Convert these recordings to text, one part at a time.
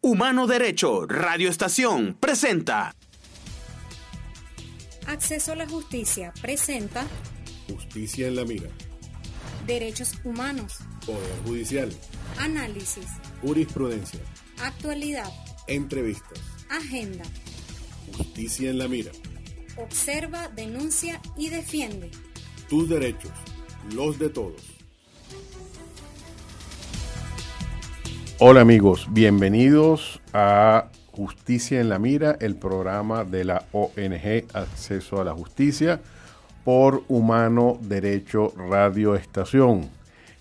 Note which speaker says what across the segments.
Speaker 1: Humano Derecho Radio Estación presenta.
Speaker 2: Acceso a la Justicia presenta
Speaker 3: Justicia en la Mira.
Speaker 2: Derechos Humanos.
Speaker 3: Poder Judicial.
Speaker 2: Análisis.
Speaker 3: Jurisprudencia.
Speaker 2: Actualidad.
Speaker 3: Entrevistas.
Speaker 2: Agenda.
Speaker 3: Justicia en la Mira.
Speaker 2: Observa, denuncia y defiende.
Speaker 3: Tus derechos, los de todos. Hola amigos, bienvenidos a Justicia en la Mira, el programa de la ONG Acceso a la Justicia por Humano Derecho Radio Estación.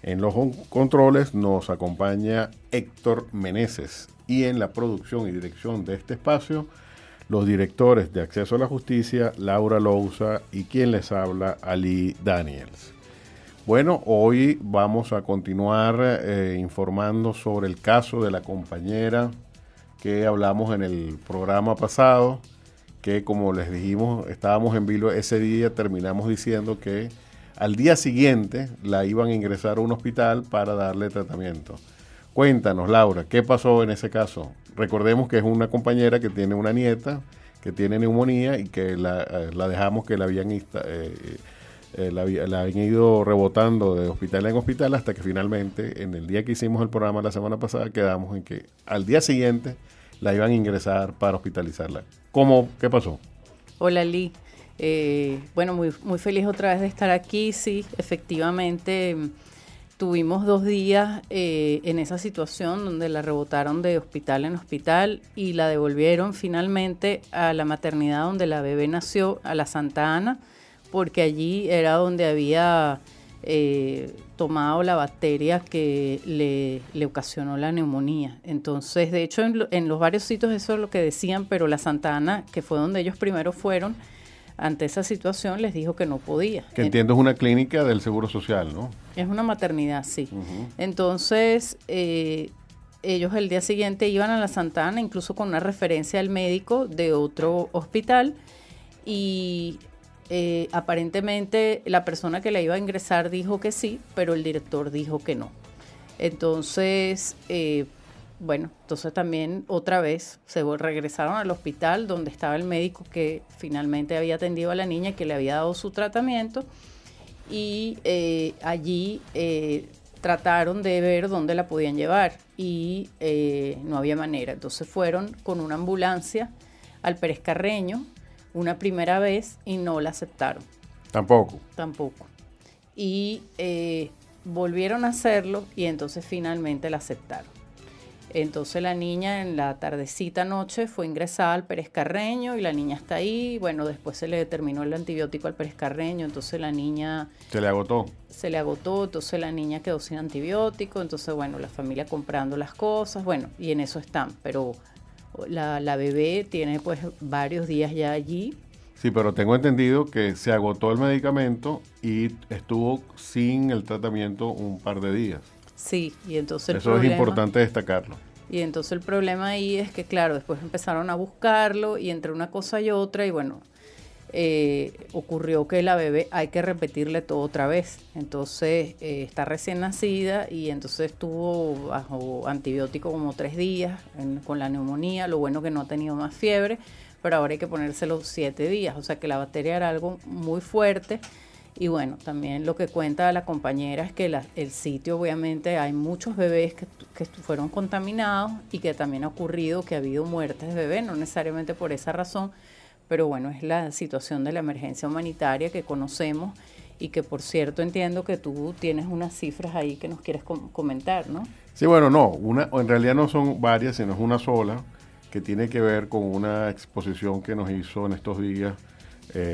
Speaker 3: En los controles nos acompaña Héctor Meneses y en la producción y dirección de este espacio, los directores de Acceso a la Justicia, Laura Louza y quien les habla, Ali Daniels. Bueno, hoy vamos a continuar informando sobre el caso de la compañera que hablamos en el programa pasado, que como les dijimos, estábamos en vilo ese día, terminamos diciendo que al día siguiente la iban a ingresar a un hospital para darle tratamiento. Cuéntanos, Laura, ¿qué pasó en ese caso? Recordemos que es una compañera que tiene una nieta que tiene neumonía y que la dejamos que la habían ido rebotando de hospital en hospital hasta que finalmente, en el día que hicimos el programa la semana pasada, quedamos en que al día siguiente la iban a ingresar para hospitalizarla. ¿Qué pasó?
Speaker 4: Hola, Lee. Bueno, muy feliz otra vez de estar aquí. Sí, efectivamente, tuvimos 2 días en esa situación donde la rebotaron de hospital en hospital y la devolvieron finalmente a la maternidad donde la bebé nació, a la Santa Ana, porque allí era donde había tomado la bacteria que le ocasionó la neumonía. Entonces, de hecho, en los varios sitios eso es lo que decían, pero la Santa Ana, que fue donde ellos primero fueron, ante esa situación les dijo que no podía.
Speaker 3: Que entiendo es una clínica del Seguro Social, ¿no?
Speaker 4: Es una maternidad, sí.
Speaker 3: Uh-huh.
Speaker 4: Entonces, ellos el día siguiente iban a la Santa Ana, incluso con una referencia al médico de otro hospital, y aparentemente la persona que la iba a ingresar dijo que sí, pero el director dijo que no. Entonces, entonces también otra vez se regresaron al hospital donde estaba el médico que finalmente había atendido a la niña, que le había dado su tratamiento, y allí trataron de ver dónde la podían llevar y no había manera. Entonces fueron con una ambulancia al Pérez Carreño una primera vez y no la aceptaron.
Speaker 3: Tampoco.
Speaker 4: Y volvieron a hacerlo y entonces finalmente la aceptaron. Entonces la niña en la tardecita noche fue ingresada al Pérez Carreño y la niña está ahí. Bueno, después se le determinó el antibiótico al Pérez Carreño, entonces la niña...
Speaker 3: ¿Se le agotó?
Speaker 4: Se le agotó, entonces la niña quedó sin antibiótico, entonces bueno, la familia comprando las cosas, bueno, y en eso están, pero la bebé tiene pues varios días ya allí.
Speaker 3: Sí, pero tengo entendido que se agotó el medicamento y estuvo sin el tratamiento un par de días.
Speaker 4: Sí, y entonces
Speaker 3: eso es importante destacarlo.
Speaker 4: Y entonces el problema ahí es que, claro, después empezaron a buscarlo y entre una cosa y otra, y bueno, ocurrió que la bebé hay que repetirle todo otra vez. Entonces está recién nacida y entonces estuvo bajo antibiótico como 3 días con la neumonía. Lo bueno que no ha tenido más fiebre, pero ahora hay que ponérselo 7 días. O sea que la bacteria era algo muy fuerte. Y bueno, también lo que cuenta la compañera es que el sitio, obviamente, hay muchos bebés que fueron contaminados y que también ha ocurrido que ha habido muertes de bebés, no necesariamente por esa razón, pero bueno, es la situación de la emergencia humanitaria que conocemos y que, por cierto, entiendo que tú tienes unas cifras ahí que nos quieres comentar, ¿no?
Speaker 3: Sí, bueno, en realidad no son varias, sino es una sola, que tiene que ver con una exposición que nos hizo en estos días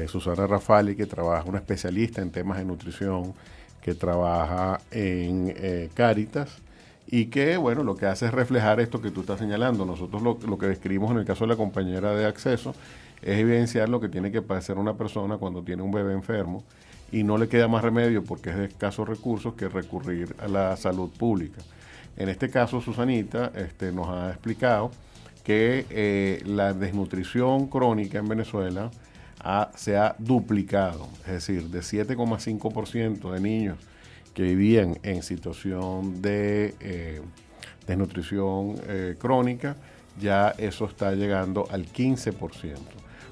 Speaker 3: Susana Rafali, que trabaja, una especialista en temas de nutrición, que trabaja en Cáritas y que, bueno, lo que hace es reflejar esto que tú estás señalando. Nosotros lo que describimos en el caso de la compañera de Acceso es evidenciar lo que tiene que padecer una persona cuando tiene un bebé enfermo y no le queda más remedio, porque es de escasos recursos, que recurrir a la salud pública. En este caso, Susanita nos ha explicado que la desnutrición crónica en Venezuela se ha duplicado, es decir, de 7,5% de niños que vivían en situación de desnutrición crónica, ya eso está llegando al 15%.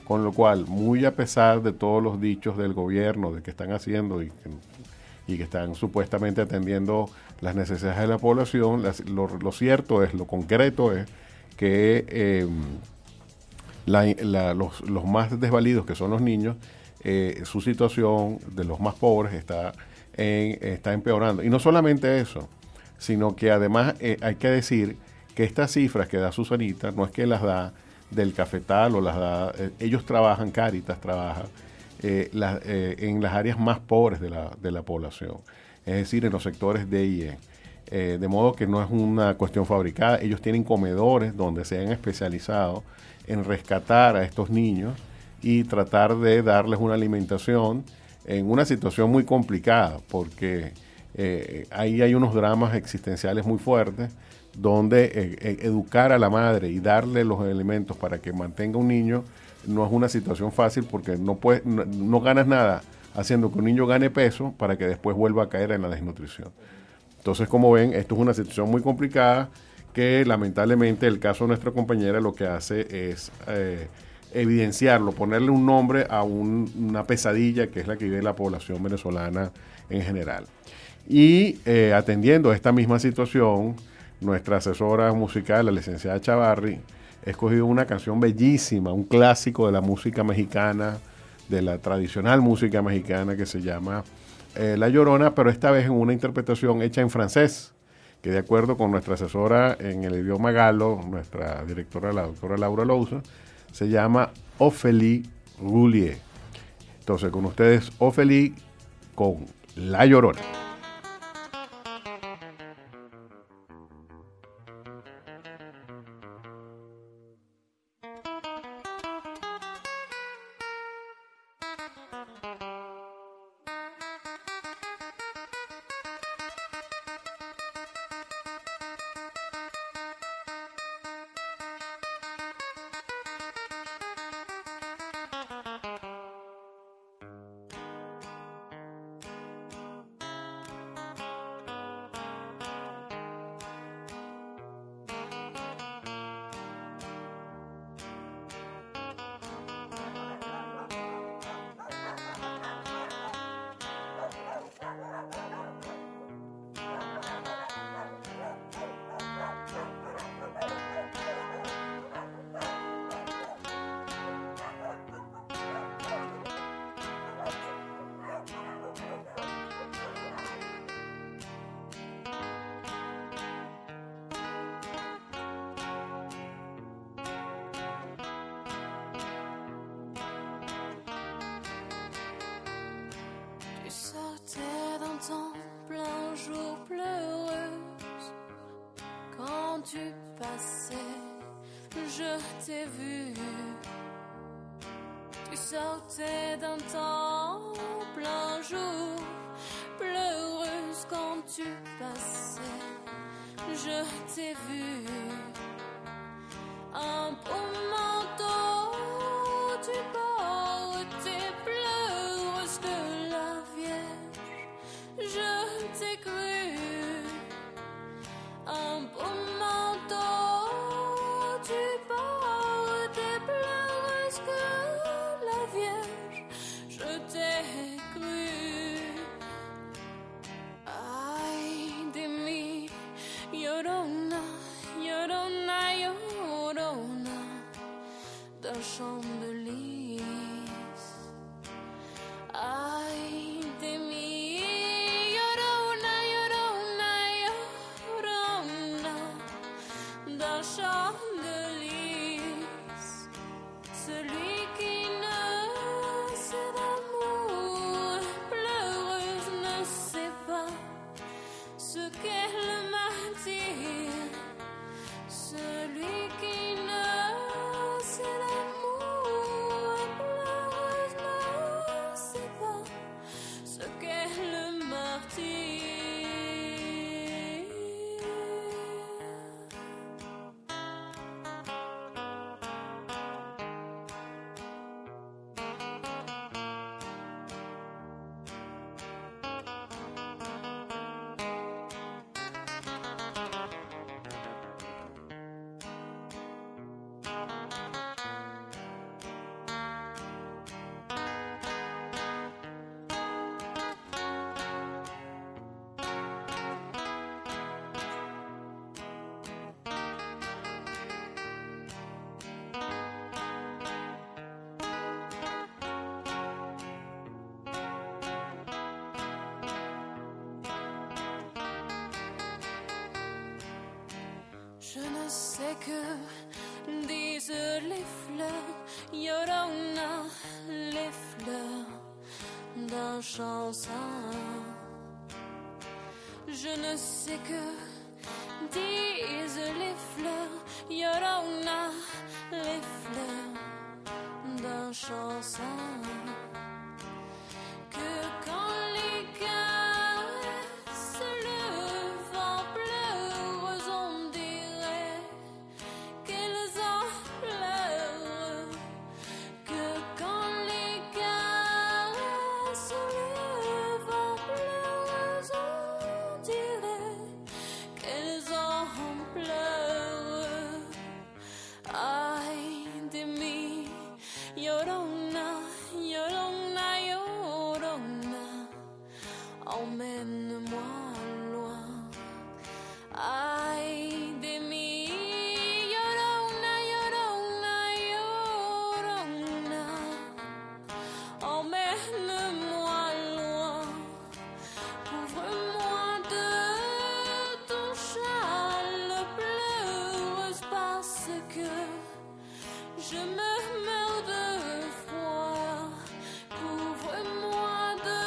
Speaker 3: Con lo cual, muy a pesar de todos los dichos del gobierno de que están haciendo y que están supuestamente atendiendo las necesidades de la población, lo cierto es, lo concreto es que los más desvalidos, que son los niños, su situación de los más pobres está empeorando. Y no solamente eso, sino que además hay que decir que estas cifras que da Susanita no es que las da del cafetal o las da, ellos trabajan, Cáritas trabaja en las áreas más pobres de la población, es decir, en los sectores D y E. De modo que no es una cuestión fabricada, ellos tienen comedores donde se han especializado en rescatar a estos niños y tratar de darles una alimentación en una situación muy complicada, porque ahí hay unos dramas existenciales muy fuertes, donde educar a la madre y darle los elementos para que mantenga un niño no es una situación fácil, porque no ganas nada haciendo que un niño gane peso para que después vuelva a caer en la desnutrición. Entonces, como ven, esto es una situación muy complicada que lamentablemente el caso de nuestra compañera lo que hace es evidenciarlo, ponerle un nombre a una pesadilla que es la que vive la población venezolana en general. Y atendiendo a esta misma situación, nuestra asesora musical, la licenciada Chavarri, ha escogido una canción bellísima, un clásico de la música mexicana, de la tradicional música mexicana, que se llama La Llorona, pero esta vez en una interpretación hecha en francés, que de acuerdo con nuestra asesora en el idioma galo, nuestra directora, la doctora Laura Lousa, se llama Ophélie Roulier. Entonces, con ustedes, Ophélie con La Llorona.
Speaker 5: Sortais dans ton plein jour pleureuse. Quand tu passais, je t'ai vu. Tu sortais d'un temps plein jour pleureuse. Quand tu passais, je t'ai vu. Un beau manteau tu portais pleureuse que la Vierge. Je t'ai cru. Un beau manteau tu portais pleureuse que la Vierge. Je t'ai cru. Ay de mí, llorona, llorona, llorona, d'un champ de lys. Ay de mí, llorona, llorona, llorona, d'un champ de lys. Celui qui ne sait d'amour pleureuse ne sait pas ce qu'est le martyre. Celui qui ne sait l'amour pleureuse ne sait pas ce qu'est le martyre. ne sais que disent les fleurs, Yorona, les fleurs d'un champ sain. Je ne sais que disent les fleurs, Yorona, les fleurs d'un champ sain. Que quand les caresses le vent pleure, on dirait qu'elles en pleurent. Que quand les caresses le vent pleure, on dirait qu'elles en pleurent. Ay de mí, Llorona, Llorona, Llorona, emmène-moi loin. Ay de mí, Llorona, Llorona, Llorona, emmène-moi loin. Couvre-moi de ton châle, pleureuse parce que je me meurs de froid. Couvre-moi de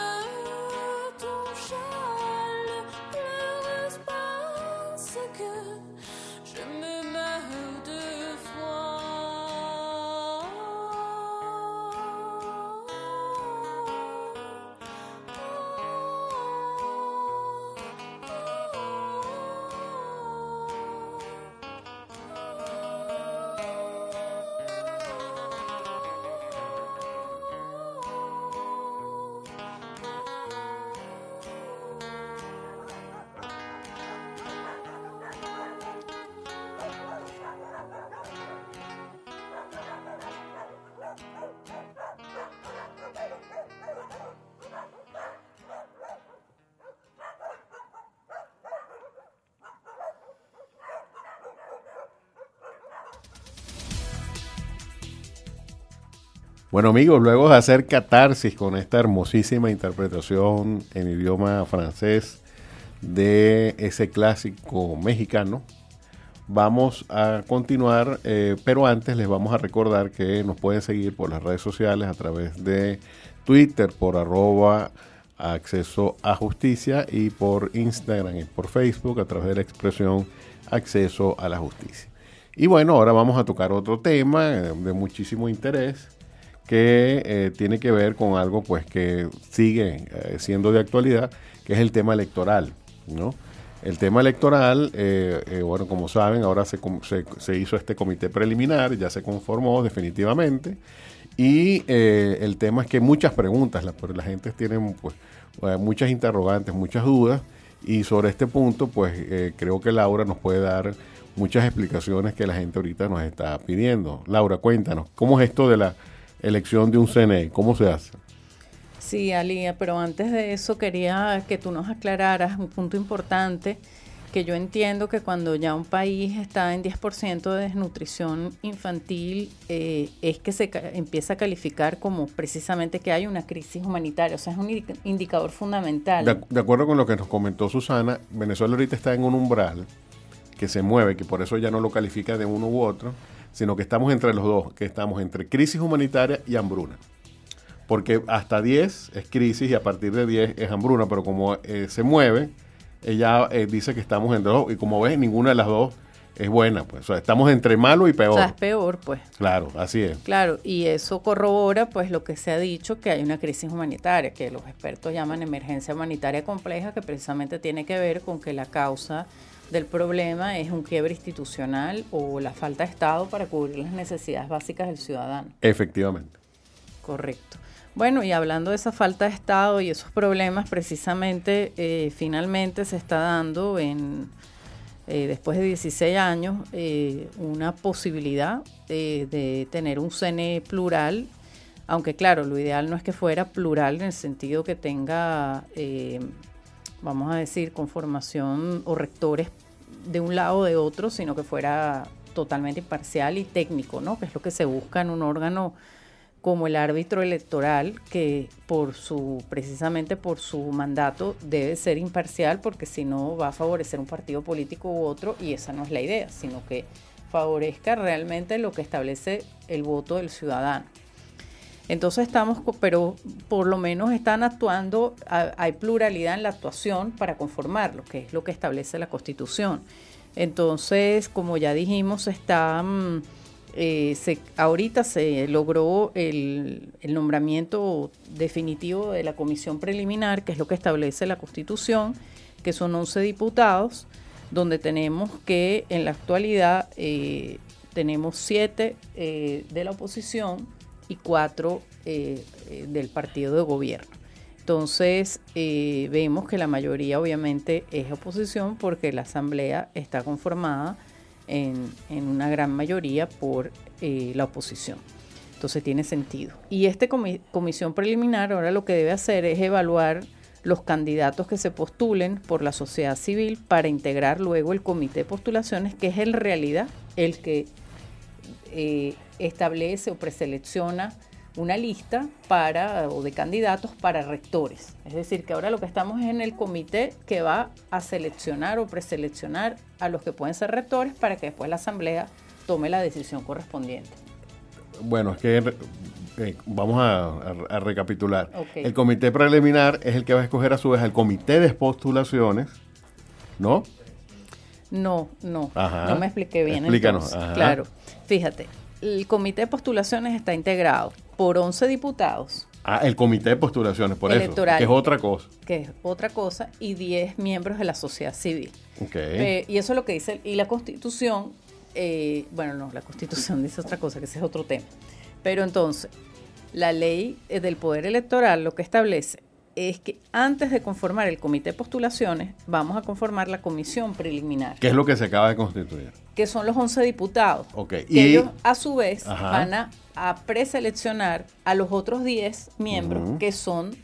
Speaker 5: ton châle, pleureuse parce que je me meurs de
Speaker 3: Bueno amigos, luego de hacer catarsis con esta hermosísima interpretación en idioma francés de ese clásico mexicano, vamos a continuar, pero antes les vamos a recordar que nos pueden seguir por las redes sociales a través de Twitter por @acceso a justicia y por Instagram y por Facebook a través de la expresión acceso a la justicia. Y bueno, ahora vamos a tocar otro tema de muchísimo interés que tiene que ver con algo pues que sigue siendo de actualidad, que es el tema electoral, ¿no? El tema electoral, bueno, como saben, ahora se hizo este comité preliminar, ya se conformó definitivamente, y el tema es que muchas preguntas, la gente tiene pues, muchas interrogantes, muchas dudas, y sobre este punto, pues creo que Laura nos puede dar muchas explicaciones que la gente ahorita nos está pidiendo. Laura, cuéntanos, ¿cómo es esto de la elección de un CNE? ¿Cómo se hace?
Speaker 4: Sí, Alía, pero antes de eso quería que tú nos aclararas un punto importante, que yo entiendo que cuando ya un país está en 10% de desnutrición infantil, es que se empieza a calificar como precisamente que hay una crisis humanitaria, o sea, es un indicador fundamental.
Speaker 3: De acuerdo con lo que nos comentó Susana, Venezuela ahorita está en un umbral que se mueve, que por eso ya no lo califica de uno u otro, sino que estamos entre los dos, que estamos entre crisis humanitaria y hambruna. Porque hasta 10 es crisis y a partir de 10 es hambruna, pero como se mueve, ella dice que estamos entre dos, y como ves, ninguna de las dos es buena, pues. O sea, estamos entre malo y peor.
Speaker 4: O sea, es peor, pues.
Speaker 3: Claro, así es.
Speaker 4: Claro, y eso corrobora, pues, lo que se ha dicho, que hay una crisis humanitaria, que los expertos llaman emergencia humanitaria compleja, que precisamente tiene que ver con que la causa del problema es un quiebre institucional o la falta de Estado para cubrir las necesidades básicas del ciudadano.
Speaker 3: Efectivamente.
Speaker 4: Correcto. Bueno, y hablando de esa falta de Estado y esos problemas, precisamente, finalmente se está dando después de 16 años, una posibilidad de tener un CNE plural, aunque claro, lo ideal no es que fuera plural en el sentido que tenga, vamos a decir, conformación o rectores de un lado o de otro, sino que fuera totalmente imparcial y técnico, ¿no? Que es lo que se busca en un órgano como el árbitro electoral que precisamente por su mandato debe ser imparcial, porque si no va a favorecer un partido político u otro, y esa no es la idea, sino que favorezca realmente lo que establece el voto del ciudadano. Entonces pero por lo menos están actuando, hay pluralidad en la actuación para conformarlo, que es lo que establece la Constitución. Entonces, como ya dijimos, ahorita se logró el nombramiento definitivo de la comisión preliminar, que es lo que establece la Constitución, que son 11 diputados, donde tenemos que en la actualidad tenemos 7 de la oposición y 4 del partido de gobierno. Entonces vemos que la mayoría obviamente es oposición, porque la asamblea está conformada en una gran mayoría por la oposición. Entonces tiene sentido. Y esta comisión preliminar ahora lo que debe hacer es evaluar los candidatos que se postulen por la sociedad civil para integrar luego el comité de postulaciones, que es en realidad el que establece o preselecciona una lista de candidatos para rectores. Es decir, que ahora lo que estamos es en el comité que va a seleccionar o preseleccionar a los que pueden ser rectores, para que después la asamblea tome la decisión correspondiente.
Speaker 3: Bueno, es que vamos a recapitular.
Speaker 4: Okay.
Speaker 3: El comité preliminar es el que va a escoger a su vez al comité de postulaciones, ¿no?
Speaker 4: No me expliqué bien.
Speaker 3: Explícanos.
Speaker 4: Entonces,
Speaker 3: ajá.
Speaker 4: Claro, fíjate, el comité de postulaciones está integrado por 11 diputados.
Speaker 3: El comité de postulaciones, por
Speaker 4: electoral,
Speaker 3: eso, que es otra cosa.
Speaker 4: Que es otra cosa, y 10 miembros de la sociedad civil.
Speaker 3: Okay.
Speaker 4: Y eso es lo que dice, y la Constitución, la Constitución dice otra cosa, que ese es otro tema. Pero entonces, la ley del poder electoral lo que establece es que antes de conformar el comité de postulaciones, vamos a conformar la comisión preliminar.
Speaker 3: ¿Qué es lo que se acaba de constituir?
Speaker 4: Que son los 11 diputados.
Speaker 3: Okay.
Speaker 4: Que ellos, a su vez,
Speaker 3: Ajá.
Speaker 4: van a preseleccionar a los otros 10 miembros que son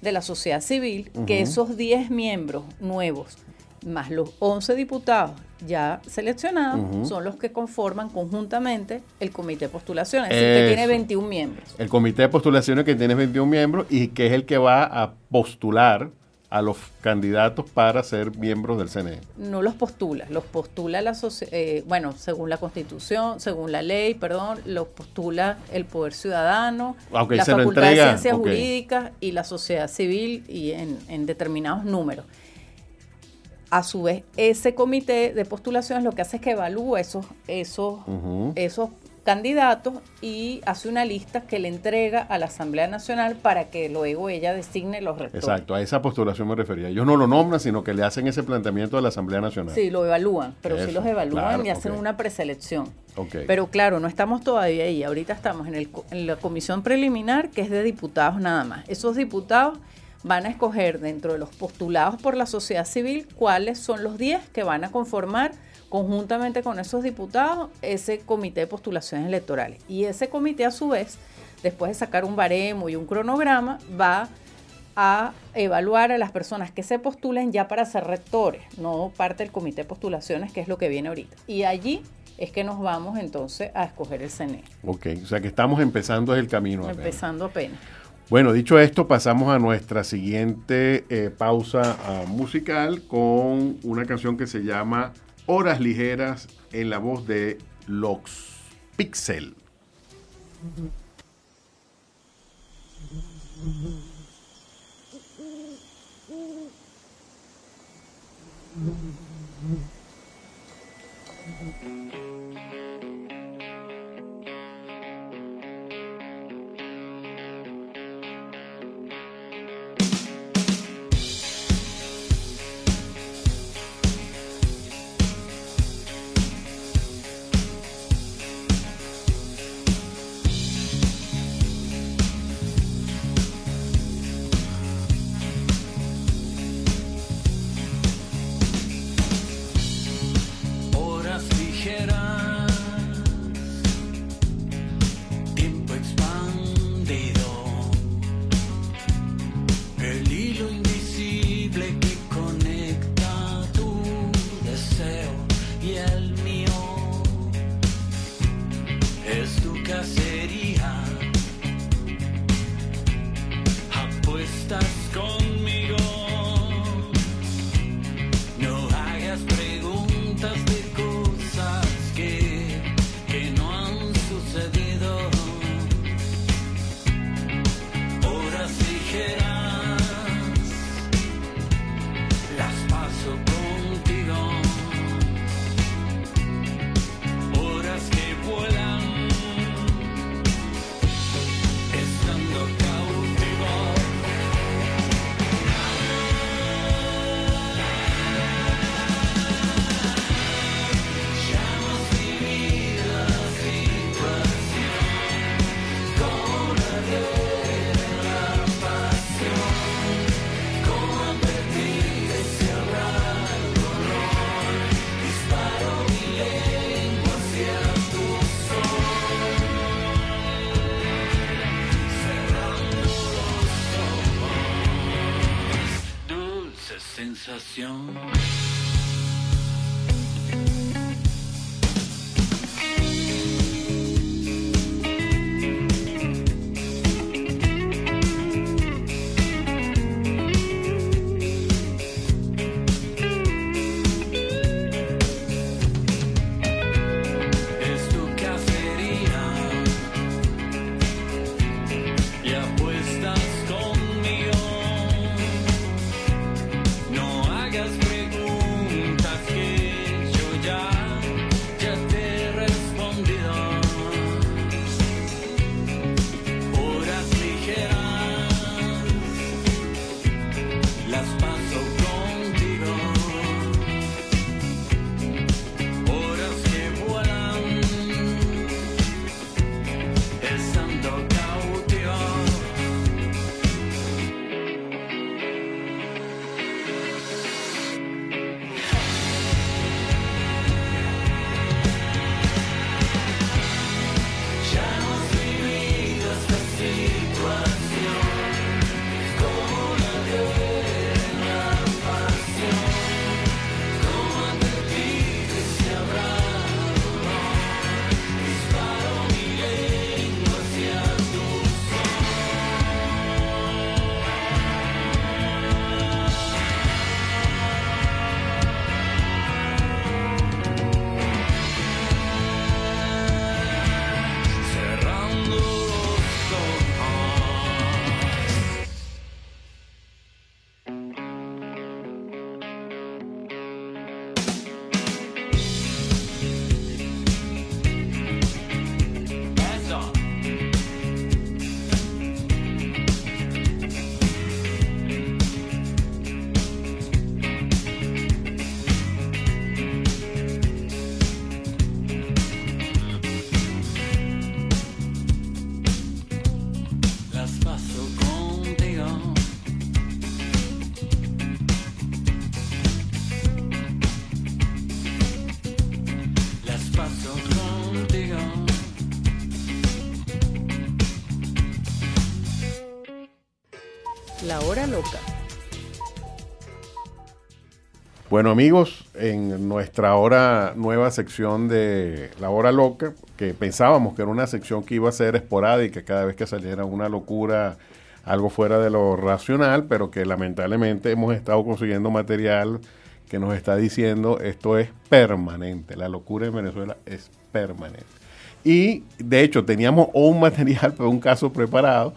Speaker 4: de la sociedad civil, que esos 10 miembros nuevos, más los 11 diputados ya seleccionados, son los que conforman conjuntamente el comité de postulaciones, es decir, que tiene 21 miembros.
Speaker 3: El comité de postulaciones que tiene 21 miembros y que es el que va a postular a los candidatos para ser miembros del CNE.
Speaker 4: No los postula la según la Constitución, según la ley, los postula el Poder Ciudadano,
Speaker 3: Okay,
Speaker 4: la
Speaker 3: se lo
Speaker 4: Facultad
Speaker 3: entrega,
Speaker 4: de Ciencias
Speaker 3: okay.
Speaker 4: Jurídicas y la sociedad civil, y en determinados números. A su vez, ese comité de postulaciones lo que hace es que evalúa esos candidatos y hace una lista que le entrega a la Asamblea Nacional para que luego ella designe los rectores.
Speaker 3: Exacto, a esa postulación me refería. Ellos no lo nombran, sino que le hacen ese planteamiento a la Asamblea Nacional.
Speaker 4: Sí, lo evalúan, pero sí los evalúan,
Speaker 3: claro,
Speaker 4: y hacen
Speaker 3: okay.
Speaker 4: una preselección.
Speaker 3: Okay.
Speaker 4: Pero claro, no estamos todavía ahí. Ahorita estamos en la comisión preliminar, que es de diputados nada más. Esos diputados van a escoger dentro de los postulados por la sociedad civil cuáles son los 10 que van a conformar conjuntamente con esos diputados ese comité de postulaciones electorales. Y ese comité, a su vez, después de sacar un baremo y un cronograma, va a evaluar a las personas que se postulen ya para ser rectores, no parte del comité de postulaciones, que es lo que viene ahorita. Y allí es que nos vamos entonces a escoger el CNE.
Speaker 3: Ok, o sea que estamos empezando el camino.
Speaker 4: Empezando apenas.
Speaker 3: Bueno, dicho esto, pasamos a nuestra siguiente pausa musical con una canción que se llama Horas Ligeras, en la voz de Lox Pixel.
Speaker 6: Horas ligeras casación.
Speaker 4: La hora loca.
Speaker 3: Bueno, amigos, en nuestra ahora nueva sección de La Hora Loca, que pensábamos que era una sección que iba a ser esporádica cada vez que saliera una locura, algo fuera de lo racional, pero que lamentablemente hemos estado consiguiendo material que nos está diciendo esto es permanente, la locura en Venezuela es permanente. Y de hecho teníamos un material para un caso preparado,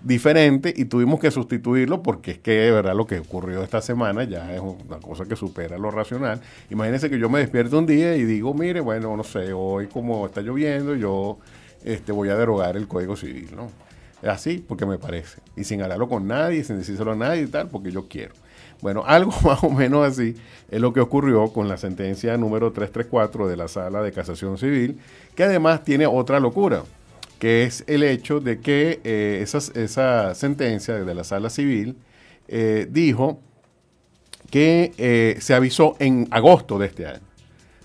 Speaker 3: diferente, y tuvimos que sustituirlo porque es que de verdad lo que ocurrió esta semana ya es una cosa que supera lo racional. Imagínense que yo me despierto un día y digo, mire, bueno, no sé, hoy como está lloviendo, yo voy a derogar el Código Civil, ¿no? Así, porque me parece. Y sin hablarlo con nadie, sin decírselo a nadie y tal, porque yo quiero. Bueno, algo más o menos así es lo que ocurrió con la sentencia número 334 de la Sala de Casación Civil, que además tiene otra locura, que es el hecho de que esa sentencia de la Sala Civil dijo que se avisó en agosto de este año,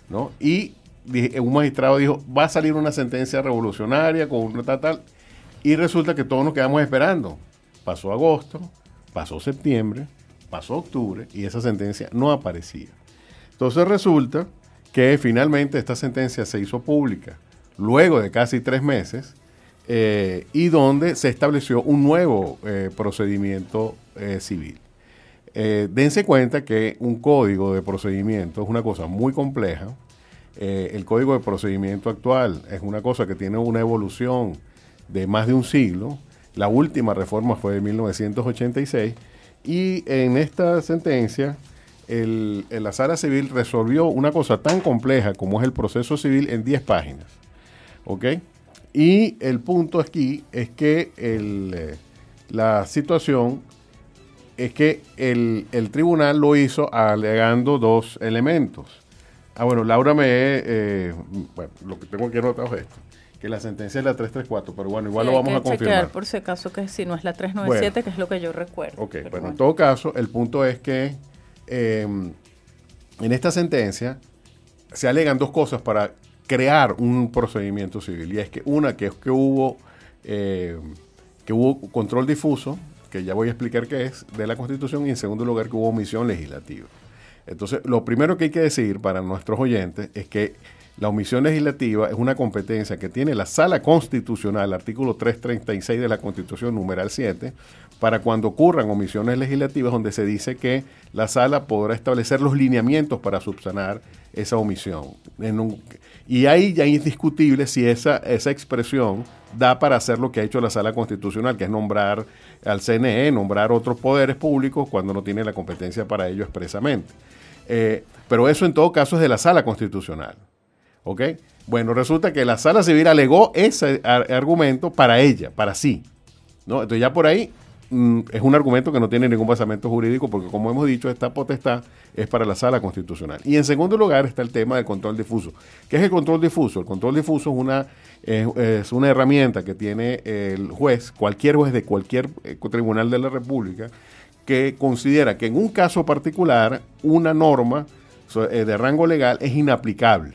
Speaker 3: ¿no? Y un magistrado dijo, va a salir una sentencia revolucionaria con una tal, y resulta que todos nos quedamos esperando. Pasó agosto, pasó septiembre, pasó octubre, y esa sentencia no aparecía. Entonces resulta que finalmente esta sentencia se hizo pública luego de casi 3 meses, y donde se estableció un nuevo procedimiento civil. Dense cuenta que un código de procedimiento es una cosa muy compleja. El código de procedimiento actual es una cosa que tiene una evolución de más de un siglo. La última reforma fue de 1986, y en esta sentencia la Sala Civil resolvió una cosa tan compleja como es el proceso civil en 10 páginas. ¿Ok? Y el punto aquí es que la situación es que el tribunal lo hizo alegando 2 elementos. Bueno, Laura bueno, lo que tengo aquí anotado es esto, que la sentencia es la 334, pero bueno, igual
Speaker 4: sí,
Speaker 3: lo vamos a confirmar.
Speaker 4: Por si acaso que si no es la 397, bueno, que es lo que yo recuerdo.
Speaker 3: Ok, pero bueno, en todo caso, el punto es que en esta sentencia se alegan 2 cosas para crear un procedimiento civil, y es que una que hubo control difuso, que ya voy a explicar qué es, de la Constitución, y en segundo lugar que hubo omisión legislativa. Entonces, lo primero que hay que decir para nuestros oyentes es que la omisión legislativa es una competencia que tiene la Sala Constitucional, artículo 336 de la Constitución, numeral 7, para cuando ocurran omisiones legislativas, donde se dice que la Sala podrá establecer los lineamientos para subsanar esa omisión. Y ahí ya es indiscutible si esa expresión da para hacer lo que ha hecho la Sala Constitucional, que es nombrar al CNE, nombrar otros poderes públicos cuando no tiene la competencia para ello expresamente. Pero eso en todo caso es de la Sala Constitucional. ¿Ok? Bueno, resulta que la Sala Civil alegó ese argumento para ella, para sí, ¿no? Entonces ya por ahí es un argumento que no tiene ningún basamento jurídico, porque como hemos dicho, esta potestad es para la Sala Constitucional. Y en segundo lugar está el tema del control difuso. ¿Qué es el control difuso? El control difuso es una herramienta que tiene el juez, cualquier juez de cualquier tribunal de la República, que considera que en un caso particular una norma de rango legal es inaplicable.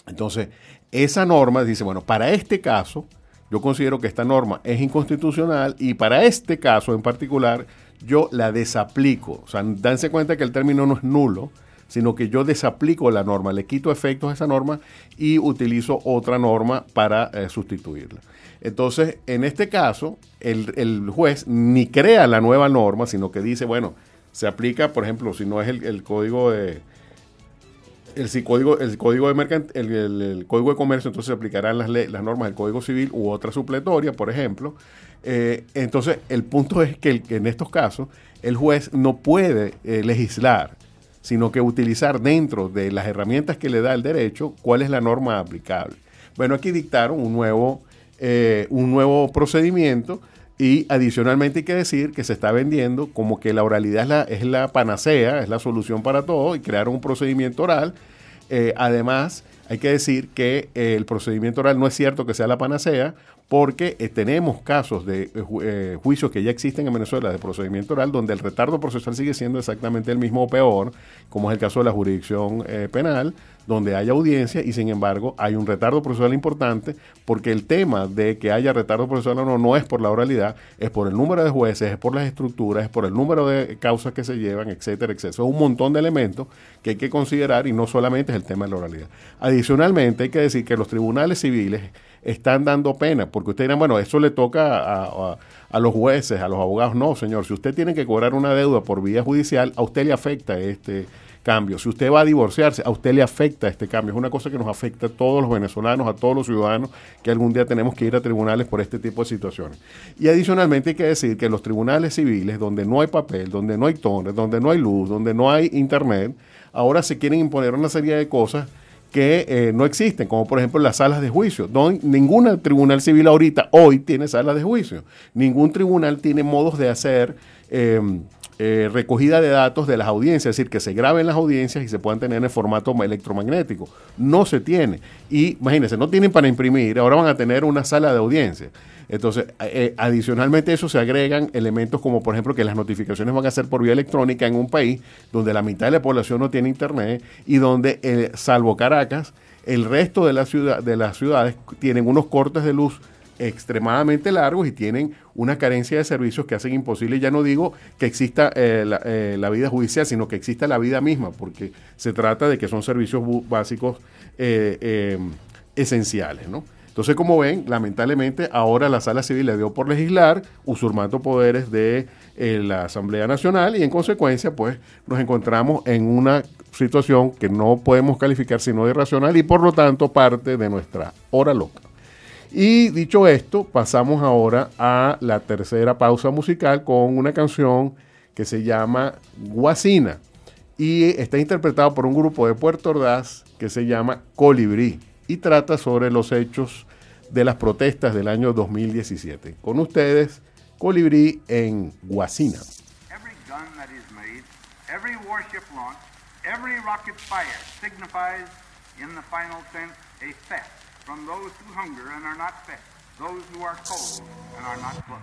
Speaker 3: Entonces, esa norma dice, bueno, para este caso, yo considero que esta norma es inconstitucional y para este caso en particular, yo la desaplico. O sea, danse cuenta que el término no es nulo, sino que yo desaplico la norma, le quito efectos a esa norma y utilizo otra norma para sustituirla. Entonces, en este caso, el juez ni crea la nueva norma, sino que dice, bueno, se aplica, por ejemplo, si no es el código de... El código de comercio, entonces se aplicarán las normas del Código Civil u otra supletoria, por ejemplo. Entonces, el punto es que en estos casos el juez no puede legislar, sino que utilizar dentro de las herramientas que le da el derecho cuál es la norma aplicable. Bueno, aquí dictaron un nuevo procedimiento. Y adicionalmente hay que decir que se está vendiendo como que la oralidad es la panacea, es la solución para todo, y crearon un procedimiento oral. Además, hay que decir que el procedimiento oral no es cierto que sea la panacea, porque tenemos casos de juicios que ya existen en Venezuela de procedimiento oral, donde el retardo procesal sigue siendo exactamente el mismo o peor, como es el caso de la jurisdicción penal, donde hay audiencia y sin embargo hay un retardo procesal importante, porque el tema de que haya retardo procesal o no es por la oralidad, es por el número de jueces, es por las estructuras, es por el número de causas que se llevan, etcétera, etcétera. Es un montón de elementos que hay que considerar y no solamente es el tema de la oralidad. Adicionalmente hay que decir que los tribunales civiles están dando pena, porque ustedes dirán, bueno, eso le toca a los jueces, a los abogados. No, señor, si usted tiene que cobrar una deuda por vía judicial, a usted le afecta este cambio. Si usted va a divorciarse, a usted le afecta este cambio. Es una cosa que nos afecta a todos los venezolanos, a todos los ciudadanos, que algún día tenemos que ir a tribunales por este tipo de situaciones. Y adicionalmente hay que decir que los tribunales civiles, donde no hay papel, donde no hay toner, donde no hay luz, donde no hay internet, ahora se quieren imponer una serie de cosas que no existen, como por ejemplo las salas de juicio. Ningún tribunal civil hoy tiene salas de juicio. Ningún tribunal tiene modos de hacer recogida de datos de las audiencias, es decir, que se graben las audiencias y se puedan tener en formato electromagnético. No se tiene. Y imagínense, no tienen para imprimir, ahora van a tener una sala de audiencia. Entonces, adicionalmente a eso se agregan elementos como, por ejemplo, que las notificaciones van a ser por vía electrónica en un país donde la mitad de la población no tiene internet y donde, salvo Caracas, el resto de las ciudades tienen unos cortes de luz extremadamente largos y tienen una carencia de servicios que hacen imposible, ya no digo que exista la vida judicial, sino que exista la vida misma, porque se trata de que son servicios básicos esenciales, ¿no? Entonces, como ven, lamentablemente ahora la Sala Civil le dio por legislar, usurpando poderes de la Asamblea Nacional y en consecuencia, pues, nos encontramos en una situación que no podemos calificar sino de irracional y por lo tanto parte de nuestra hora loca. Y dicho esto, pasamos ahora a la tercera pausa musical con una canción que se llama Guasina y está interpretado por un grupo de Puerto Ordaz que se llama Colibrí y trata sobre los hechos de las protestas del año 2017. Con ustedes, Colibrí en Guasina.
Speaker 6: Every gun that is made, every warship launched, every rocket fired signifies, in the final sense, a theft from those who hunger and are not fed, those who are cold and are not clothed.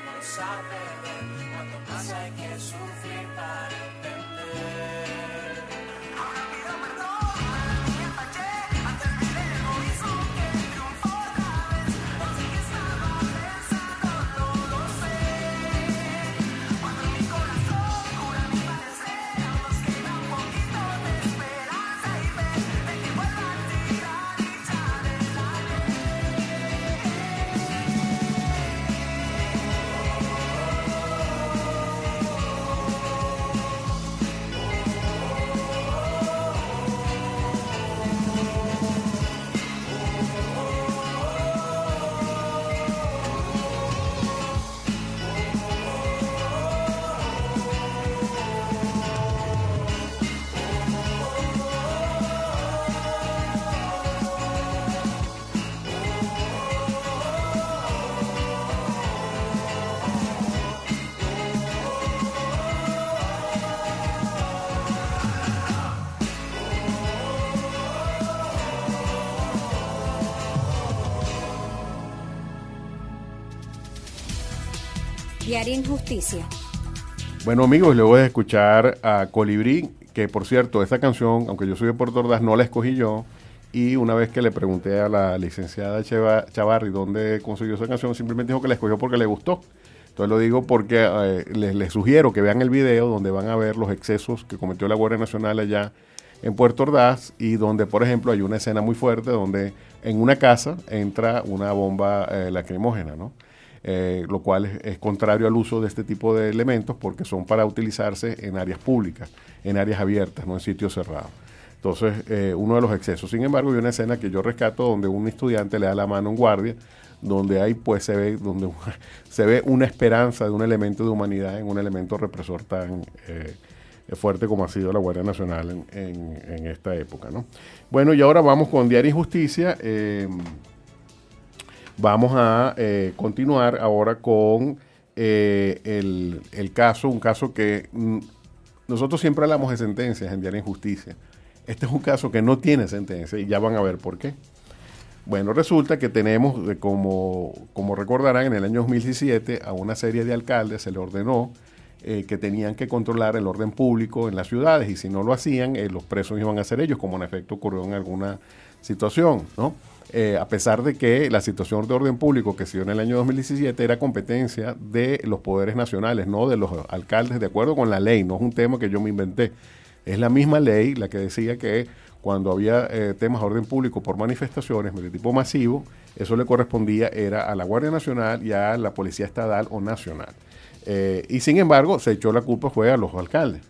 Speaker 7: no sabe ver cuánto más hay que sufrir para entender. Ahora pido perdón, me empaché, antes del egoísmo que triunfó otra vez. No sé qué estaba pensando, no lo sé. Cuando en mi corazón jura mi parecer, nos queda un poquito de esperanza y fe de que vuelva a ti la dicha de la
Speaker 2: Diario Injusticia.
Speaker 3: Bueno, amigos, luego de escuchar a Colibrí, que por cierto, esta canción, aunque yo soy de Puerto Ordaz, no la escogí yo. Y una vez que le pregunté a la licenciada Chavarri dónde consiguió esa canción, simplemente dijo que la escogió porque le gustó. Entonces lo digo porque les sugiero que vean el video donde van a ver los excesos que cometió la Guardia Nacional allá en Puerto Ordaz, y donde, por ejemplo, hay una escena muy fuerte donde en una casa entra una bomba lacrimógena, ¿no? Lo cual es contrario al uso de este tipo de elementos, porque son para utilizarse en áreas públicas, en áreas abiertas, no en sitios cerrados. Entonces, uno de los excesos. Sin embargo, hay una escena que yo rescato donde un estudiante le da la mano a un guardia, donde ahí pues se ve una esperanza de un elemento de humanidad en un elemento represor tan fuerte como ha sido la Guardia Nacional en esta época, ¿no? Bueno, y ahora vamos con Diario Injusticia. Vamos a continuar ahora con el caso, un caso que nosotros siempre hablamos de sentencias en Diario Injusticia. Este es un caso que no tiene sentencia y ya van a ver por qué. Bueno, resulta que tenemos, como recordarán, en el año 2017 a una serie de alcaldes se le ordenó que tenían que controlar el orden público en las ciudades, y si no lo hacían, los presos iban a ser ellos, como en efecto ocurrió en alguna situación, ¿no? A pesar de que la situación de orden público que se dio en el año 2017 era competencia de los poderes nacionales, no de los alcaldes, de acuerdo con la ley, no es un tema que yo me inventé. Es la misma ley la que decía que cuando había temas de orden público por manifestaciones de tipo masivo, eso le correspondía era a la Guardia Nacional y a la Policía Estatal o Nacional. Y sin embargo, se echó la culpa fue a los alcaldes.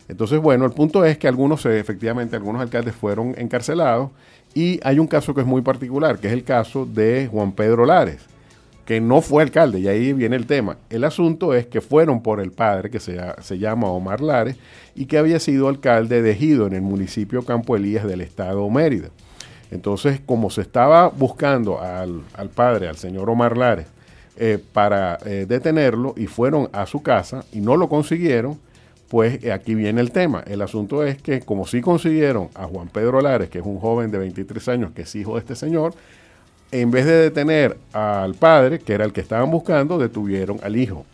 Speaker 3: Entonces, bueno, el punto es que efectivamente, algunos alcaldes fueron encarcelados, y hay un caso que es muy particular, que es el caso de Juan Pedro Lares, que no fue alcalde, y ahí viene el tema. El asunto es que fueron por el padre, que se llama Omar Lares, y que había sido alcalde de Ejido, en el municipio Campo Elías del estado Mérida. Entonces, como se estaba buscando al padre, al señor Omar Lares, para detenerlo, y fueron a su casa y no lo consiguieron, pues aquí viene el tema. El asunto es que, como sí consiguieron a Juan Pedro Lares, que es un joven de 23 años, que es hijo de este señor, en vez de detener al padre, que era el que estaban buscando, detuvieron al hijo.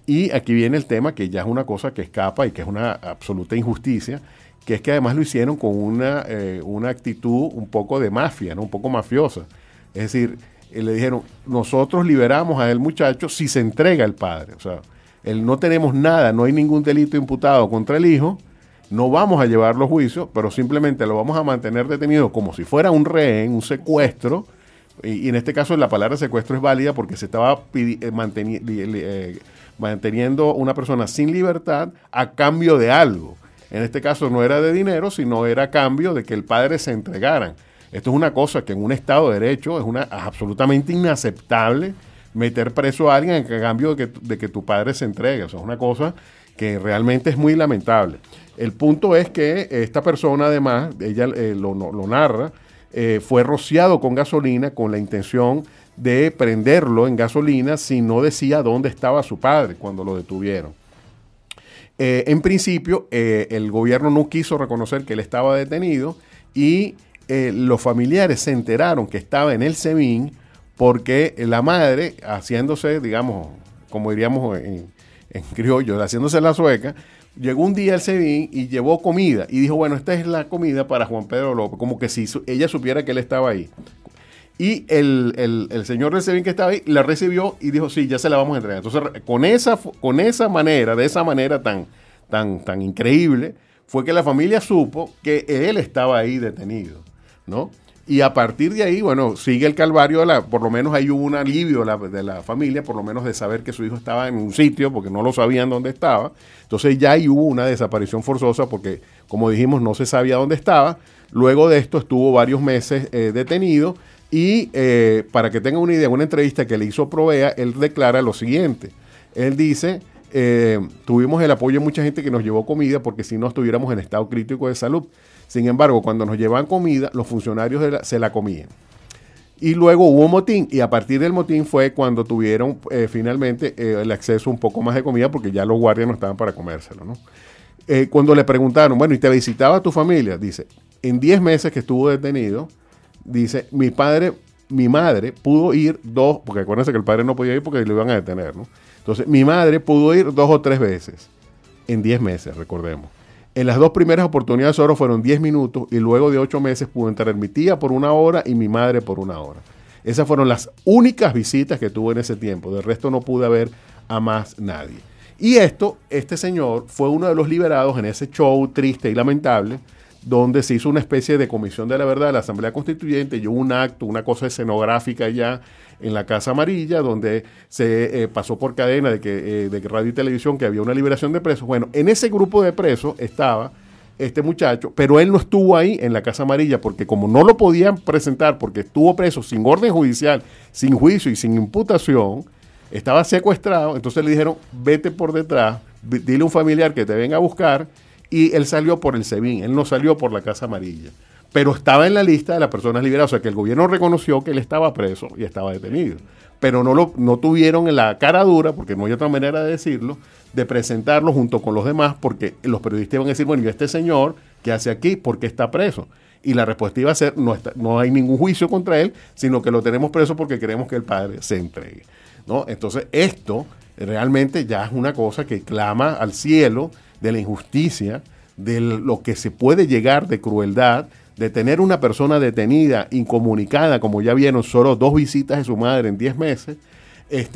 Speaker 3: Y aquí viene el tema, que ya es una cosa que escapa y que es una absoluta injusticia, que es que además lo hicieron con una actitud un poco de mafia, ¿no? Un poco mafiosa. Es decir, le dijeron, nosotros liberamos a el muchacho si se entrega el padre. O sea, no tenemos nada, no hay ningún delito imputado contra el hijo, no vamos a llevarlo a juicio, pero simplemente lo vamos a mantener detenido como si fuera un rehén, un secuestro, y en este caso la palabra secuestro es válida porque se estaba manteniendo una persona sin libertad a cambio de algo. En este caso no era de dinero, sino era a cambio de que el padre se entregaran. Esto es una cosa que en un Estado de Derecho es absolutamente inaceptable, meter preso a alguien a cambio de que tu padre se entregue. O sea, es una cosa que realmente es muy lamentable. El punto es que esta persona, además, ella lo narra, fue rociado con gasolina con la intención de prenderlo en gasolina si no decía dónde estaba su padre cuando lo detuvieron. En principio, el gobierno no quiso reconocer que él estaba detenido, y los familiares se enteraron que estaba en el SEBIN porque la madre, haciéndose, digamos, como diríamos en criollo, haciéndose la sueca. Llegó un día el SEBIN y llevó comida y dijo, bueno, esta es la comida para Juan Pedro López, como que si ella supiera que él estaba ahí. Y el señor del SEBIN que estaba ahí la recibió y dijo, sí, ya se la vamos a entregar. Entonces, con esa manera, de esa manera tan increíble, fue que la familia supo que él estaba ahí detenido, ¿no? Y a partir de ahí, bueno, sigue el calvario, por lo menos ahí hubo un alivio de la familia, por lo menos de saber que su hijo estaba en un sitio, porque no lo sabían dónde estaba. Entonces ya ahí hubo una desaparición forzosa, porque, como dijimos, no se sabía dónde estaba. Luego de esto estuvo varios meses detenido, y para que tengan una idea, en una entrevista que le hizo Provea, él declara lo siguiente. Él dice, tuvimos el apoyo de mucha gente que nos llevó comida, porque si no estuviéramos en estado crítico de salud. Sin embargo, cuando nos llevaban comida, los funcionarios se la comían. Y luego hubo un motín, y a partir del motín fue cuando tuvieron finalmente el acceso a un poco más de comida, porque ya los guardias no estaban para comérselo, ¿no? Cuando le preguntaron, bueno, ¿y te visitaba tu familia? Dice, en 10 meses que estuvo detenido, dice, mi madre pudo ir porque acuérdense que el padre no podía ir porque lo iban a detener, ¿no? Entonces, mi madre pudo ir 2 o 3 veces, en 10 meses, recordemos. En las 2 primeras oportunidades solo fueron 10 minutos y luego de 8 meses pudo entrar mi tía por 1 hora y mi madre por 1 hora. Esas fueron las únicas visitas que tuvo en ese tiempo. Del resto no pude ver a más nadie. Y este señor fue uno de los liberados en ese show triste y lamentable, donde se hizo una especie de comisión de la verdad de la Asamblea Constituyente y hubo un acto, una cosa escenográfica ya en la Casa Amarilla, donde se pasó por cadena de radio y televisión que había una liberación de presos. Bueno, en ese grupo de presos estaba este muchacho, pero él no estuvo ahí en la Casa Amarilla, porque como no lo podían presentar, porque estuvo preso sin orden judicial, sin juicio y sin imputación, estaba secuestrado, entonces le dijeron, vete por detrás, dile a un familiar que te venga a buscar, y él salió por el SEBIN, él no salió por la Casa Amarilla. Pero estaba en la lista de las personas liberadas, o sea que el gobierno reconoció que él estaba preso y estaba detenido. Pero no tuvieron en la cara dura, porque no hay otra manera de decirlo, de presentarlo junto con los demás, porque los periodistas iban a decir, bueno, ¿y este señor qué hace aquí? ¿Por qué está preso? Y la respuesta iba a ser, no hay ningún juicio contra él, sino que lo tenemos preso porque queremos que el padre se entregue, ¿no? Entonces esto realmente ya es una cosa que clama al cielo de la injusticia, de lo que se puede llegar de crueldad, de tener una persona detenida, incomunicada, como ya vieron, solo 2 visitas de su madre en 10 meses,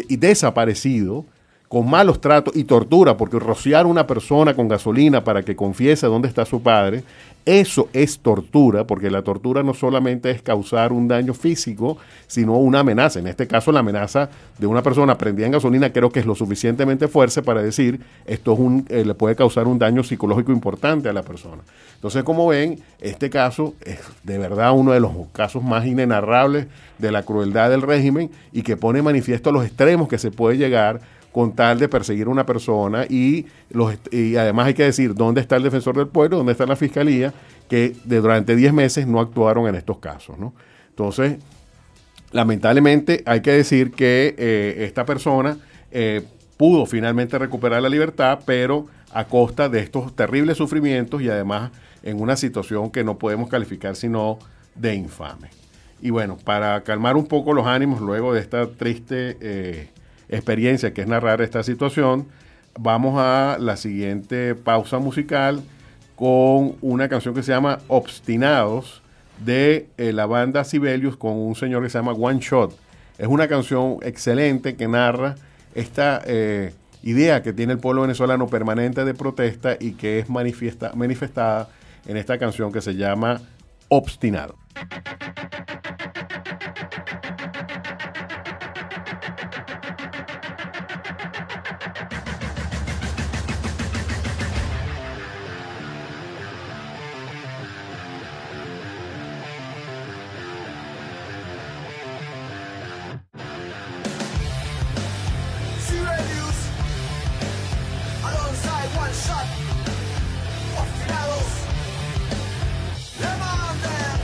Speaker 3: y desaparecido, con malos tratos y tortura, porque rociar a una persona con gasolina para que confiese dónde está su padre, eso es tortura, porque la tortura no solamente es causar un daño físico, sino una amenaza. En este caso, la amenaza de una persona prendida en gasolina creo que es lo suficientemente fuerte para decir esto es le puede causar un daño psicológico importante a la persona. Entonces, como ven, este caso es de verdad uno de los casos más inenarrables de la crueldad del régimen y que pone manifiesto los extremos que se puede llegar con tal de perseguir a una persona y además hay que decir dónde está el defensor del pueblo, dónde está la fiscalía, que durante 10 meses no actuaron en estos casos, ¿no? Entonces, lamentablemente hay que decir que esta persona pudo finalmente recuperar la libertad, pero a costa de estos terribles sufrimientos y además en una situación que no podemos calificar sino de infame. Y bueno, para calmar un poco los ánimos luego de esta triste experiencia que es narrar esta situación, vamos a la siguiente pausa musical con una canción que se llama Obstinados de la banda Sibelius con un señor que se llama One Shot. Es una canción excelente que narra esta idea que tiene el pueblo venezolano permanente de protesta y que es manifestada en esta canción que se llama Obstinado.
Speaker 7: Sibelius, alongside One Shot, obstinados, demander.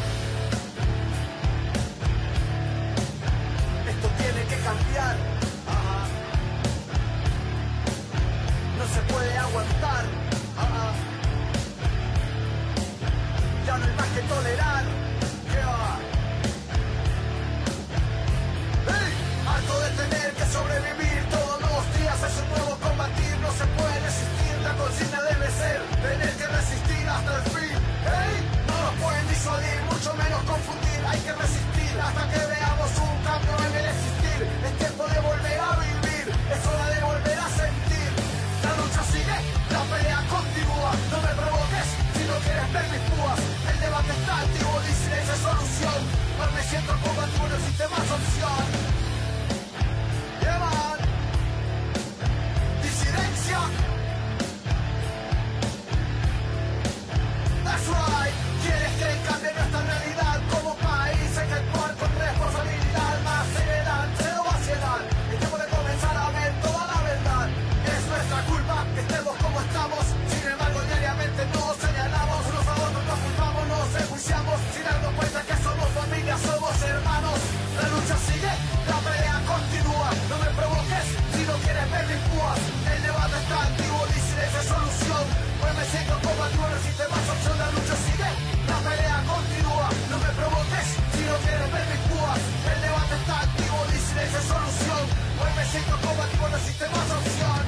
Speaker 7: siento combativo, no existe más opción. Llevan disidencia. That's right. Quieres que cambie nuestra realidad como país, hay que actuar con responsabilidad, más seriedad, cero vaciedad. Es tiempo de comenzar a ver toda la verdad. Es nuestra culpa que estemos como estamos. Sin embargo, diariamente nos señalamos, unos a otros nos culpamos, nos enjuiciamos, sin darnos cuenta que somos familia, somos hermanos. La lucha sigue, la pelea continúa. No me provoques si no quieres ver mis púas. El debate está activo, disidencia, solución. Pues me siento combativo, no existe más opción. La lucha sigue, la pelea continúa. No me provoques si no quieres ver mis púas. El debate está activo, disidencia, solución. Pues me siento combativo, no existe más opción.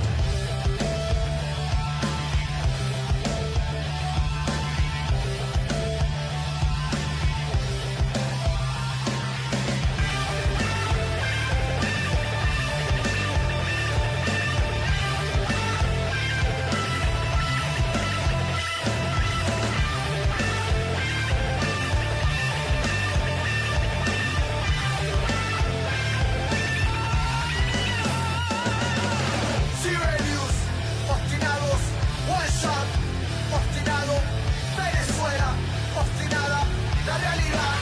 Speaker 7: Sibelius, obstinados, one shot, obstinado, Venezuela, obstinada, la realidad.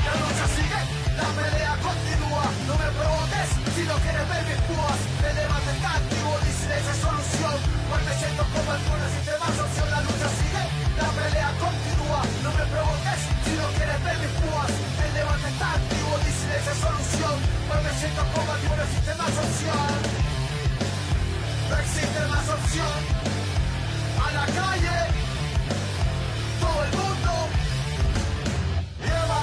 Speaker 7: La lucha sigue, la pelea continúa. No me provoques si no quieres ver mis púas. El debate está activo, disidencia, solución. Pues me siento combativo, no existe más opción. La lucha sigue, la pelea continúa. No me provoques si no quieres ver mis púas. El debate está activo, disidencia, solución. Pues me siento combativo, no existe más opción. No existe más opción. A la calle, todo el mundo lleva.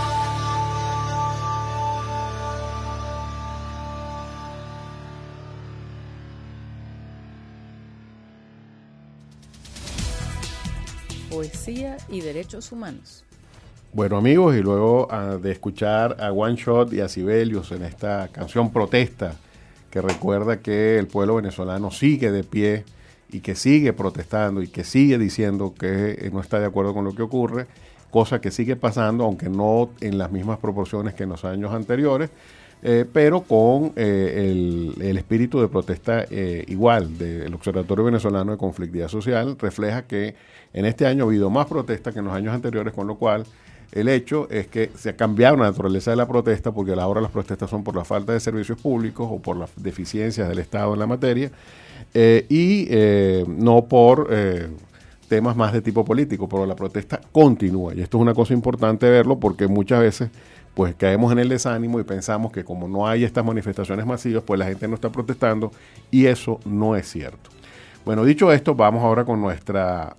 Speaker 4: Poesía y derechos humanos.
Speaker 3: Bueno, amigos, y luego de escuchar a One Shot y a Sibelius en esta canción Protesta, que recuerda que el pueblo venezolano sigue de pie y que sigue protestando y que sigue diciendo que no está de acuerdo con lo que ocurre, cosa que sigue pasando, aunque no en las mismas proporciones que en los años anteriores, pero con el espíritu de protesta igual del Observatorio Venezolano de Conflictividad Social, refleja que en este año ha habido más protestas que en los años anteriores, con lo cual el hecho es que se ha cambiado la naturaleza de la protesta, porque ahora las protestas son por la falta de servicios públicos o por las deficiencias del Estado en la materia, y no por temas más de tipo político, pero la protesta continúa. Y esto es una cosa importante verlo, porque muchas veces pues caemos en el desánimo y pensamos que como no hay estas manifestaciones masivas, pues la gente no está protestando, y eso no es cierto. Bueno, dicho esto, vamos ahora con nuestra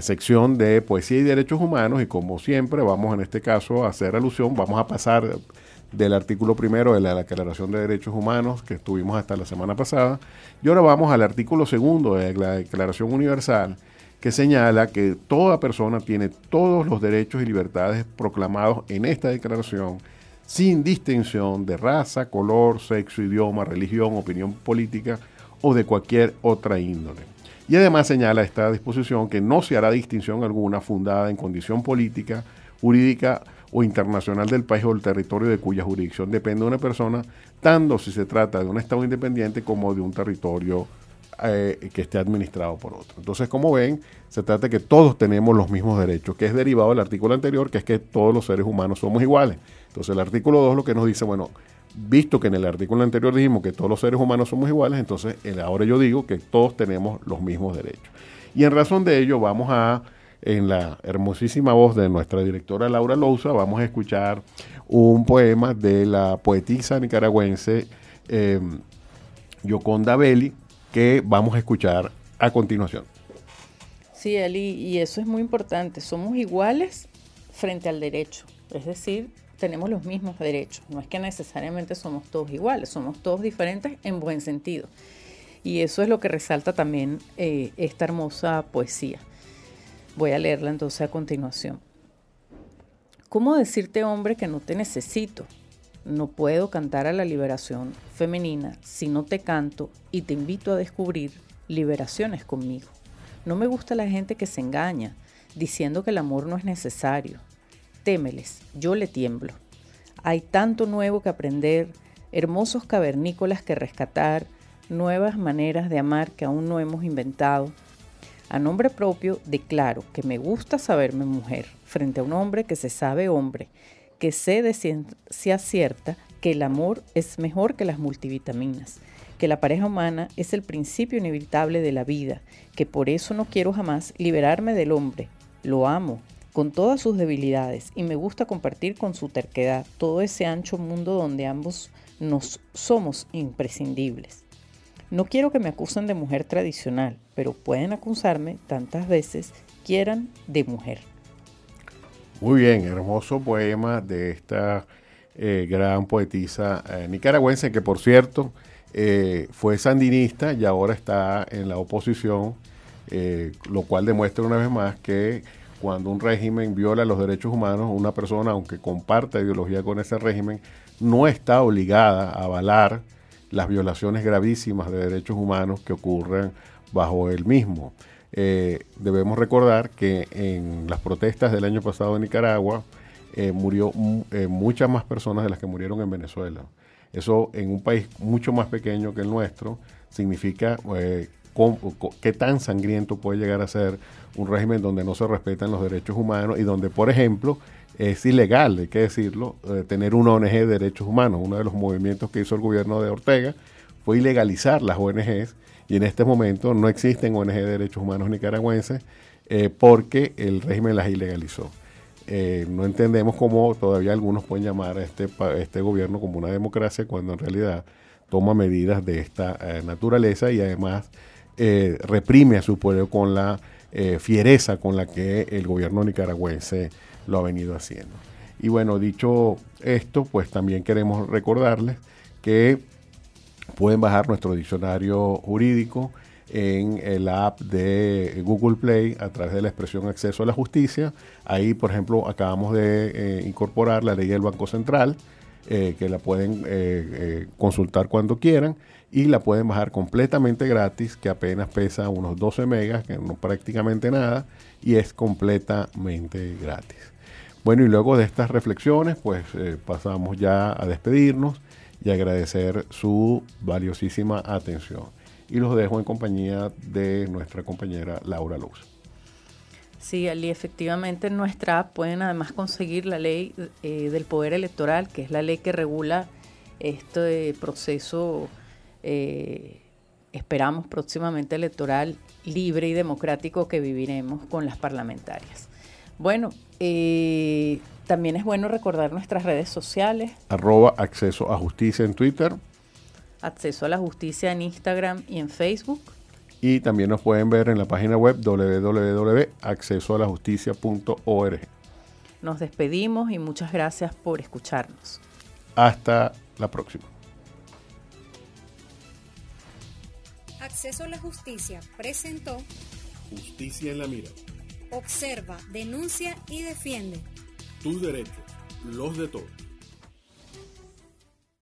Speaker 3: sección de Poesía y Derechos Humanos, y como siempre vamos en este caso a hacer alusión, vamos a pasar del artículo primero de la Declaración de Derechos Humanos que estuvimos hasta la semana pasada, y ahora vamos al artículo segundo de la Declaración Universal, que señala que toda persona tiene todos los derechos y libertades proclamados en esta declaración, sin distinción de raza, color, sexo, idioma, religión, opinión política o de cualquier otra índole. Y además señala esta disposición que no se hará distinción alguna fundada en condición política, jurídica o internacional del país o del territorio de cuya jurisdicción depende una persona, tanto si se trata de un Estado independiente como de un territorio que esté administrado por otro. Entonces, como ven, se trata de que todos tenemos los mismos derechos, que es derivado del artículo anterior, que es que todos los seres humanos somos iguales. Entonces, el artículo 2 lo que nos dice, bueno, visto que en el artículo anterior dijimos que todos los seres humanos somos iguales, entonces ahora yo digo que todos tenemos los mismos derechos. Y en razón de ello vamos a, en la hermosísima voz de nuestra directora Laura Louza, vamos a escuchar un poema de la poetisa nicaragüense Yoconda Belli, que vamos a escuchar a continuación.
Speaker 4: Sí, Eli, y eso es muy importante. Somos iguales frente al derecho, es decir, tenemos los mismos derechos. No es que necesariamente somos todos iguales, somos todos diferentes en buen sentido. Y eso es lo que resalta también esta hermosa poesía. Voy a leerla entonces a continuación. ¿Cómo decirte, hombre, que no te necesito? No puedo cantar a la liberación femenina si no te canto y te invito a descubrir liberaciones conmigo. No me gusta la gente que se engaña diciendo que el amor no es necesario. Témeles, yo le tiemblo. Hay tanto nuevo que aprender, hermosos cavernícolas que rescatar, nuevas maneras de amar que aún no hemos inventado. A nombre propio declaro que me gusta saberme mujer frente a un hombre que se sabe hombre, que sé de ciencia cierta que el amor es mejor que las multivitaminas, que la pareja humana es el principio inevitable de la vida, que por eso no quiero jamás liberarme del hombre. Lo amo, con todas sus debilidades, y me gusta compartir con su terquedad todo ese ancho mundo donde ambos nos somos imprescindibles. No quiero que me acusen de mujer tradicional, pero pueden acusarme tantas veces quieran de mujer.
Speaker 3: Muy bien, hermoso poema de esta gran poetisa nicaragüense que, por cierto, fue sandinista y ahora está en la oposición, lo cual demuestra una vez más que cuando un régimen viola los derechos humanos, una persona, aunque comparta ideología con ese régimen, no está obligada a avalar las violaciones gravísimas de derechos humanos que ocurren bajo él mismo. Debemos recordar que en las protestas del año pasado en Nicaragua murió muchas más personas de las que murieron en Venezuela. Eso en un país mucho más pequeño que el nuestro significa qué tan sangriento puede llegar a ser un régimen donde no se respetan los derechos humanos y donde, por ejemplo, es ilegal, hay que decirlo, tener una ONG de derechos humanos. Uno de los movimientos que hizo el gobierno de Ortega fue ilegalizar las ONGs y en este momento no existen ONG de derechos humanos nicaragüenses porque el régimen las ilegalizó. No entendemos cómo todavía algunos pueden llamar a este gobierno como una democracia cuando en realidad toma medidas de esta naturaleza y además reprime a su pueblo con la fiereza con la que el gobierno nicaragüense lo ha venido haciendo. Y bueno, dicho esto, pues también queremos recordarles que pueden bajar nuestro diccionario jurídico en la app de Google Play a través de la expresión acceso a la justicia. Ahí, por ejemplo, acabamos de incorporar la ley del Banco Central, que la pueden consultar cuando quieran y la pueden bajar completamente gratis, que apenas pesa unos 12 megas, que no prácticamente nada, y es completamente gratis. Bueno, y luego de estas reflexiones, pues pasamos ya a despedirnos y agradecer su valiosísima atención. Y los dejo en compañía de nuestra compañera Laura Luz.
Speaker 4: Sí, Ali, efectivamente en nuestra app pueden además conseguir la ley del poder electoral, que es la ley que regula este proceso, esperamos próximamente electoral, libre y democrático que viviremos con las parlamentarias. Bueno, también es bueno recordar nuestras redes sociales.
Speaker 3: @acceso a justicia en Twitter.
Speaker 4: Acceso a la Justicia en Instagram y en Facebook.
Speaker 3: Y también nos pueden ver en la página web www.accesoalajusticia.org.
Speaker 4: Nos despedimos y muchas gracias por escucharnos.
Speaker 3: Hasta la próxima.
Speaker 2: Acceso a la Justicia presentó
Speaker 3: Justicia en la mira.
Speaker 2: Observa, denuncia y defiende.
Speaker 3: Tus derechos, los de todos.